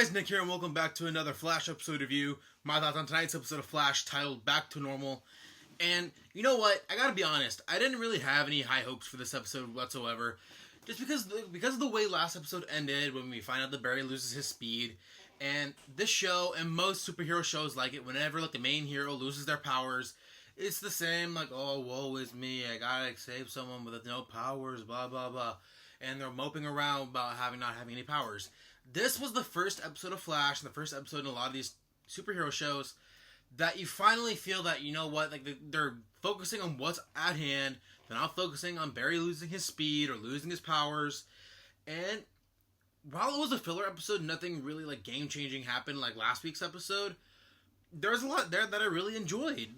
guys, Nick here, and welcome back to another Flash episode review. My thoughts on tonight's episode of Flash, titled Back to Normal. And you know what? I gotta be honest, I didn't really have any high hopes for this episode whatsoever. Just because of the way last episode ended, when we find out that Barry loses his speed. And this show, and most superhero shows like it, whenever the main hero loses their powers, it's the same, oh, woe is me, I gotta save someone with no powers, blah, blah, blah. And they're moping around about not having any powers. This was the first episode of Flash, and the first episode in a lot of these superhero shows, that you finally feel that, you know what, they're focusing on what's at hand. They're not focusing on Barry losing his speed or losing his powers. And while it was a filler episode, nothing really game-changing happened like last week's episode. There's a lot there that I really enjoyed.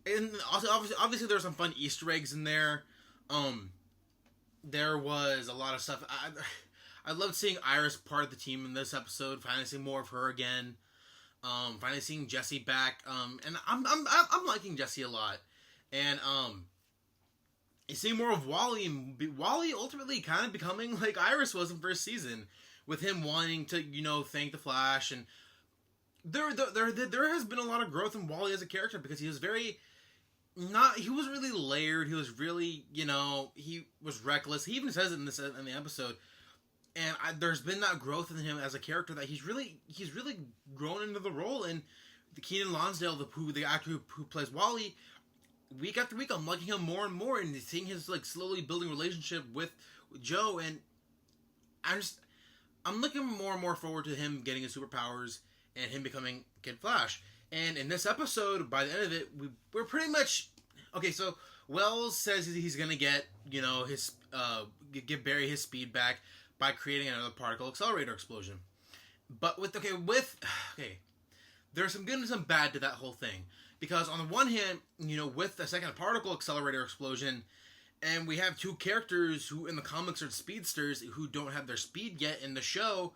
And also, obviously there were some fun Easter eggs in there. There was a lot of stuff. I loved seeing Iris part of the team in this episode. Finally seeing more of her again. Finally seeing Jesse back. And I'm liking Jesse a lot. And seeing more of Wally. Wally ultimately kind of becoming like Iris was in first season, with him wanting to thank the Flash. And there has been a lot of growth in Wally as a character, because he was he wasn't really layered. He was really, he was reckless. He even says it in the episode. And there's been that growth in him as a character, that he's really grown into the role. And the Kenan Lonsdale, the actor who plays Wally, week after week, I'm liking him more and more, and seeing his slowly building relationship with Joe. And I'm looking more and more forward to him getting his superpowers and him becoming Kid Flash. And in this episode, by the end of it, we're pretty much... Okay, so Wells says he's going to get, give Barry his speed back by creating another particle accelerator explosion. But there's some good and some bad to that whole thing. Because on the one hand, with the second particle accelerator explosion, and we have two characters who in the comics are speedsters who don't have their speed yet in the show...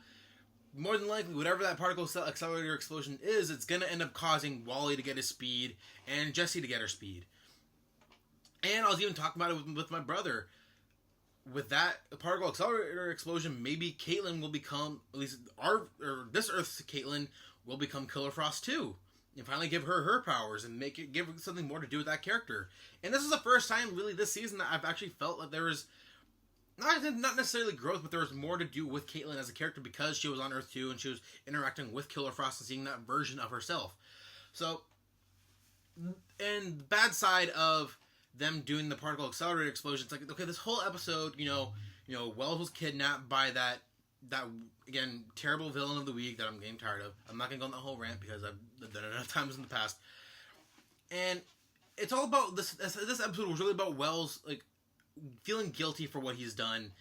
More than likely, whatever that particle accelerator explosion is, it's going to end up causing Wally to get his speed and Jessie to get her speed. And I was even talking about it with my brother. With that particle accelerator explosion, maybe Caitlin will become, at least this Earth's Caitlin will become Killer Frost too. And finally give her powers and give her something more to do with that character. And this is the first time really this season that I've actually felt like there was... Not necessarily growth, but there was more to do with Caitlin as a character, because she was on Earth 2 and she was interacting with Killer Frost and seeing that version of herself. So, and the bad side of them doing the particle accelerator explosion, it's okay, this whole episode, Wells was kidnapped by that again, terrible villain of the week that I'm getting tired of. I'm not going to go on that whole rant because I've done it enough times in the past. And it's all about this episode was really about Wells, feeling guilty for what he's done,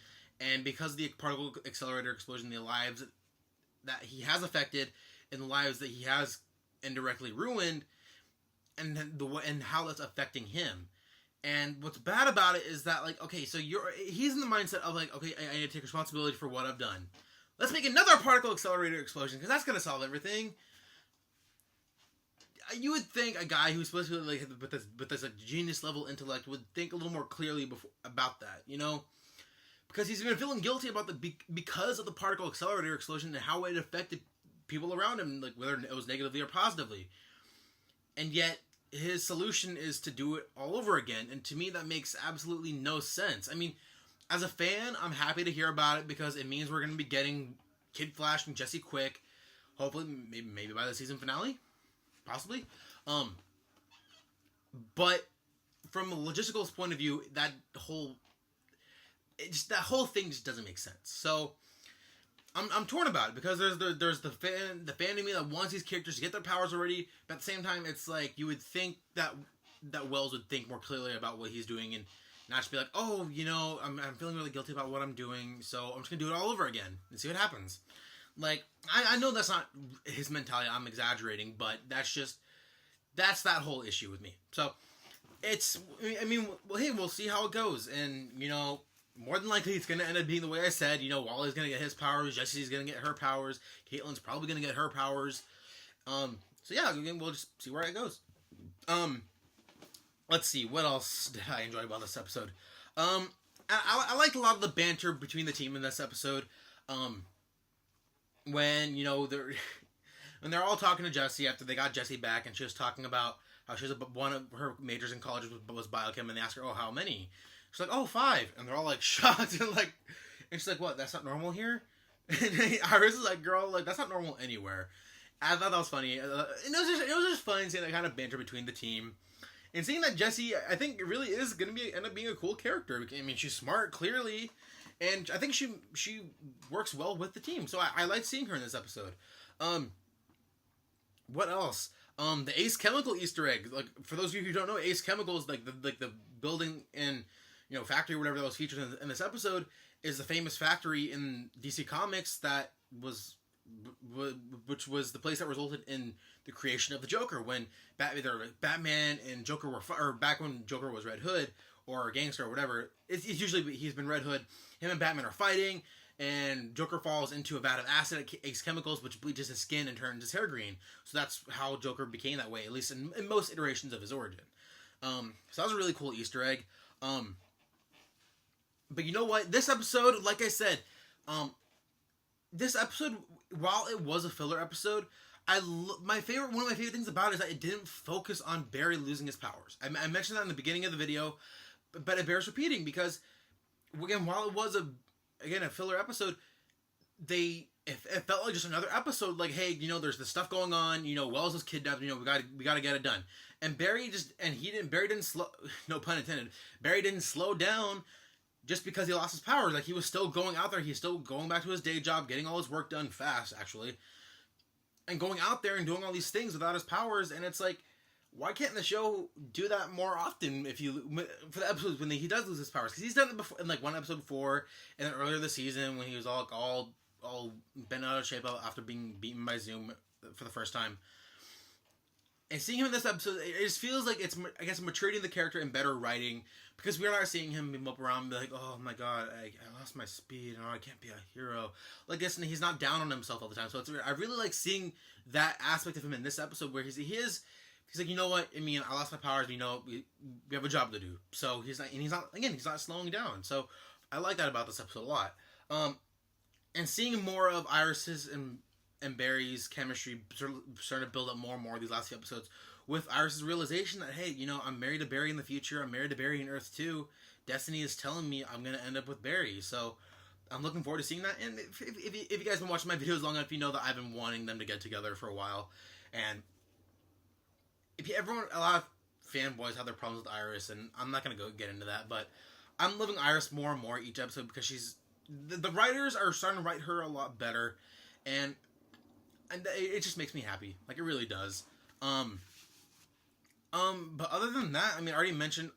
and because of the particle accelerator explosion, the lives that he has affected and the lives that he has indirectly ruined, and how that's affecting him. And what's bad about it is that he's in the mindset of I need to take responsibility for what I've done. Let's make another particle accelerator explosion, because that's going to solve everything. You would think a guy who's supposed to be with this genius level intellect would think a little more clearly about that, because he's going to feel guilty about because of the particle accelerator explosion and how it affected people around him, whether it was negatively or positively. And yet his solution is to do it all over again, and to me that makes absolutely no sense. I mean, as a fan, I'm happy to hear about it, because it means we're going to be getting Kid Flash and Jesse Quick, hopefully maybe by the season finale. Possibly. But from a logistical point of view, that whole thing just doesn't make sense. So I'm torn about it, because there's the fan in me that wants these characters to get their powers already, but at the same time it's you would think that Wells would think more clearly about what he's doing, and not just be I'm feeling really guilty about what I'm doing, so I'm just gonna do it all over again and see what happens. I know that's not his mentality, I'm exaggerating, but that's that whole issue with me. So, we'll see how it goes, and, more than likely it's going to end up being the way I said, Wally's going to get his powers, Jesse's going to get her powers, Caitlin's probably going to get her powers, so yeah, we'll just see where it goes. Let's see, what else did I enjoy about this episode? I liked a lot of the banter between the team in this episode. Um, when they're when they're all talking to Jesse after they got Jesse back, and she was talking about how she was one of her majors in college was biochem, and they asked her, "Oh, how many?" She's like, "Oh, 5," and they're all like shocked and like, and she's like, "What? That's not normal here?" And Iris is like, "Girl, like that's not normal anywhere." I thought that was funny. It was just fun seeing that kind of banter between the team. And seeing that Jessie, I think it really is going to end up being a cool character. I mean, she's smart, clearly, and I think she works well with the team. So I like seeing her in this episode. What else? The Ace Chemical Easter egg. Like, for those of you who don't know, Ace Chemical is like the building and factory or whatever that was featured in this episode is the famous factory in DC Comics that which was the place that resulted in the creation of the Joker when Batman and Joker or back when Joker was Red Hood or a gangster or whatever. It's usually he's been Red Hood. Him and Batman are fighting, and Joker falls into a vat of acid at Ace Chemicals, which bleaches his skin and turns his hair green. So that's how Joker became that way, at least in most iterations of his origin. So that was a really cool Easter egg. But you know what? This episode, like I said, this episode, while it was a filler episode, one of my favorite things about it is that it didn't focus on Barry losing his powers. I mentioned that in the beginning of the video, but it bears repeating because, again, while it was a filler episode, it felt like just another episode. Like, hey, there's this stuff going on. Wells is kidnapped. We got to get it done. And Barry didn't slow. No pun intended. Barry didn't slow down just because he lost his powers. Like, he was still going out there. He's still going back to his day job, getting all his work done fast, actually, and going out there and doing all these things without his powers. And it's like, why can't the show do that more often? For the episodes when he does lose his powers, because he's done it before in like one episode before, and then earlier this season when he was all bent out of shape after being beaten by Zoom for the first time. And seeing him in this episode, it just feels like it's, I guess, maturity of the character and better writing, because we're not seeing him mop around and be like, oh my god, I lost my speed, and I can't be a hero like this, and he's not down on himself all the time. So I really like seeing that aspect of him in this episode, where he's like, you know what, I mean, I lost my powers, we have a job to do. So he's not slowing down. So I like that about this episode a lot. And seeing more of Iris's and Barry's chemistry starting to build up more and more these last few episodes, with Iris's realization that, hey, I'm married to Barry in the future, I'm married to Barry in Earth 2, Destiny is telling me I'm going to end up with Barry, so I'm looking forward to seeing that. And if you guys have been watching my videos long enough, you know that I've been wanting them to get together for a while, and a lot of fanboys have their problems with Iris, and I'm not going to get into that, but I'm loving Iris more and more each episode, because the writers are starting to write her a lot better, and it just makes me happy. Like, it really does. But other than that, I mean, I already mentioned,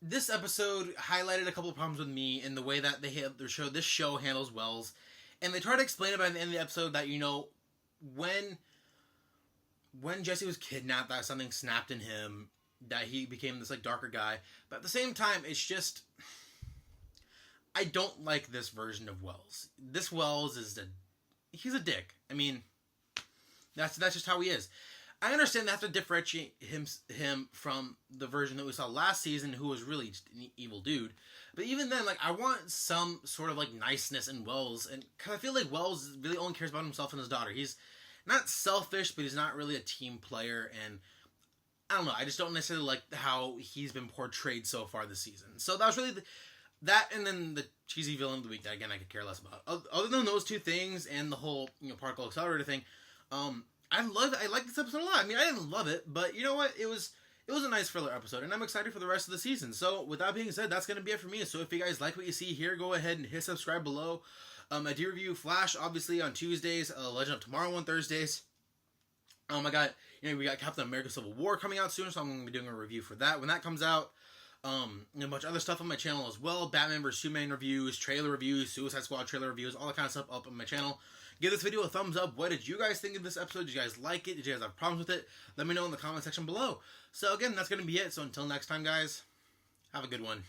this episode highlighted a couple of problems with me in the way that this show handles Wells. And they try to explain it by the end of the episode that, when Jesse was kidnapped, that something snapped in him, that he became this, like, darker guy. But at the same time, it's just, I don't like this version of Wells. This Wells he's a dick. I mean, that's just how he is. I understand they have to differentiate him from the version that we saw last season, who was really just an evil dude. But even then, like, I want some sort of, like, niceness in Wells, and cause I feel like Wells really only cares about himself and his daughter. He's not selfish, but he's not really a team player, and I don't know. I just don't necessarily like how he's been portrayed so far this season. So that was really that, and then the cheesy villain of the week that, again, I could care less about. Other than those two things and the whole particle accelerator thing, I like this episode a lot. I mean, I didn't love it, but you know what? It was a nice filler episode, and I'm excited for the rest of the season. So with that being said, that's going to be it for me. So if you guys like what you see here, go ahead and hit subscribe below. I do review Flash, obviously, on Tuesdays, Legend of Tomorrow on Thursdays. We got Captain America Civil War coming out soon, so I'm going to be doing a review for that when that comes out. A bunch of other stuff on my channel as well. Batman vs. Superman reviews, trailer reviews, Suicide Squad trailer reviews, all that kind of stuff up on my channel. Give this video a thumbs up. What did you guys think of this episode? Did you guys like it? Did you guys have problems with it? Let me know in the comment section below. So again, that's going to be it. So until next time, guys, have a good one.